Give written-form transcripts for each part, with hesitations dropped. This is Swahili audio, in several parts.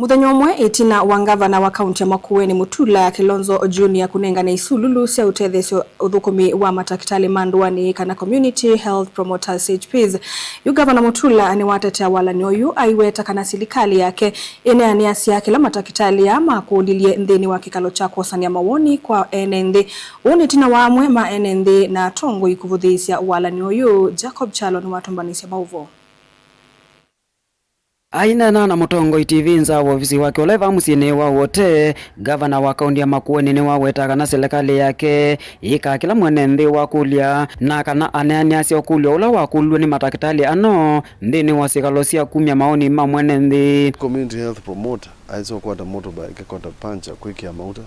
Muthenya umwe ītina wa Ngavana wa kaunti ya Makueni Mutula Kilonzo Junior Kunenga na Isululu cia Atetheesya uthukumi wa matakitali nduani kana community health promoters CHPS. Ngavana Mutula niwatetea walanyo aiweta kana silikalī yake ineaniiasya kila matakitali ya makulilye nthini wa kikalo cha kwosania mawoni kwa enenthī. Ītina wa umwe ma enenthī na tongo ikuvuthīsya walanyo Jacob Chalo niwatumbanisya mauvo. Ainena na mutongo TV nza ofisi wake oleva musini wa wote gavana wa kaunti ya Makueni ni waweta kana silikalī yake ika kila mwenenthī wa kulya na kana aneaniasya kulya ula wa kulwa ni matakitali ano nthini wa sikalo cia kumya maoni ma mwenenthī. Community health promoter aiso kwata motorbike kwata pancha quick ya mauta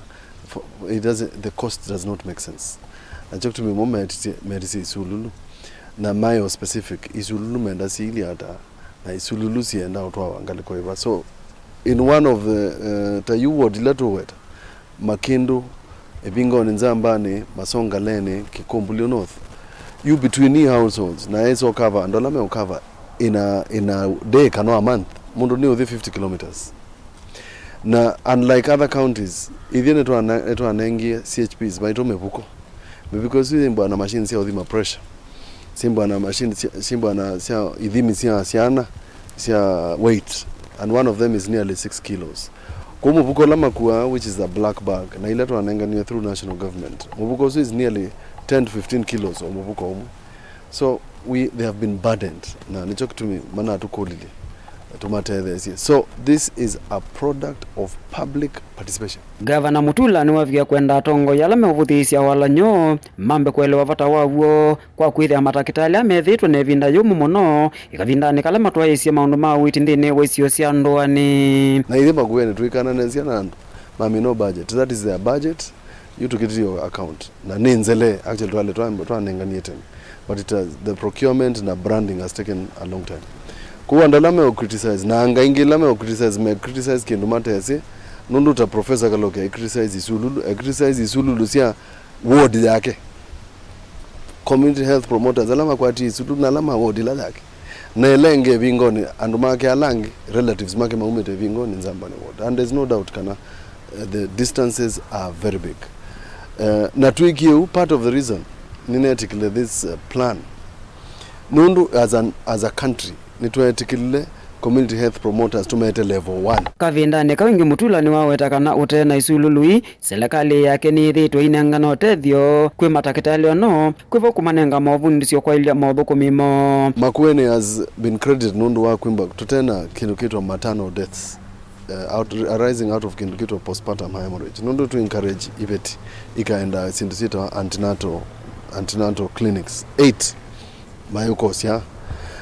the cost does not make sense. Ajok to me medicine Isululu na mayo specific Isululu menda sili hata na Isululu sienda utwa angali kwa hivyo. So in one of the tayu ward leto weta Makindu ebingo nzambani masonga lene kikumbulio north you between the households na eso cover ndola me cover in a day kano a month mundu ni within 50 kilometers na unlike other counties idhine eto anengi CHPS baito mebuko because simba na machine sia udhima pressure simba na machine simba na sia idhimi sia weight and one of them is nearly 6 kilos. Kwa mubuko la makua which is a black bag na ile to anengania through national government mubuko is nearly 10 to 15 kilos o mubuko umu. So they have been burdened na nicho kitumi mana atukolile Atetheesya. So this is a product of public participation. Gavana Mutula ni wavia kwenda tongo yala mevuthīsya walanyo mambe kuelewa vata wawo kwa kwithia matakitali amethitwe ne vinda yumu muno ikavindani kala matwaisya maundu ma Uiiti nthini wa isio cia nduani na ile Makueni twikana nezia na mami no budget, that is their budget, you to get your account na ninzele actually twanenganie tena, but the procurement na branding has taken a long time. Kuwa ndalame o criticize na angaingi lame o criticize kindu matese nundu ta professor kaloke criticize Isululu sia ward yake community health promoters alama kwa ati Isululu na alama ward la yake na elenge vingoni andu make alangi relatives make maumete vingoni nzambani ward and there's no doubt kana the distances are very big na tuikiu part of the reason ninetikile this plan nundu as a country nitwetikile community health promoters tumete level 1 kavindani kawingi Mutula ni waweta kana utena Isululu silikalī yake ni thitwe inengana utethyo kwi matakitali ano kwivo kumanenga mavundisyo kwa ilya uthukumi mo. Makueni has been credited nundu wa kwimba tutena kindu kitwa maternal deaths arising out of kindu kitwa postpartum hemorrhage nundu to encourage ibeti ikaenda sindu sita antenatal clinics 8 mayukosya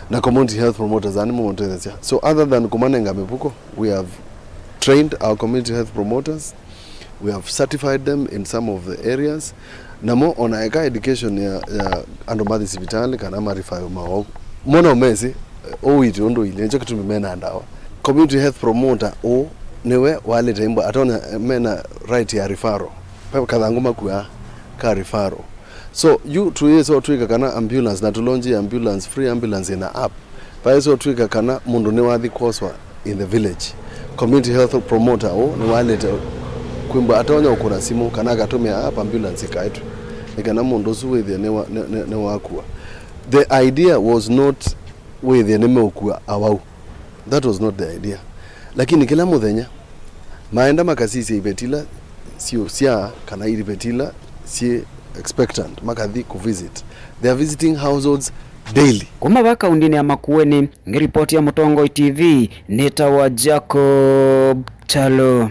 na community health promoters animal Atetheesya. So other than kumanenga mebuko, we have trained our community health promoters, we have certified them in some of the areas na mo ona eka education ya andomathi sibitali kana marifayo mao mona umezi Uiiti ondo ile nje kitu mena ndawa community health promoter o newe wale tembo atona mena right ya referral pa kadhanguma kwa ka referral. So you tuyeso twika kana ambulance na tulonji ambulance free ambulance in a app. Paiso twika kana mundu ne wathi koswa in the village. Community health promoter o ni wale kwimba atonya ukura simu kana gatumia app ambulance kaitu. Nikana mundu suwethia ne wakua. The idea was not wethia ne mekua awau. That was not the idea. Lakini kila muthenya maenda makasisi ibetila sio sia kana ibetila si expectant makathi ku visit. They are visiting households daily. Kuma baka undini ya Makueni ngiripoti ya Mutongo TV neta wa Jacob Chalo.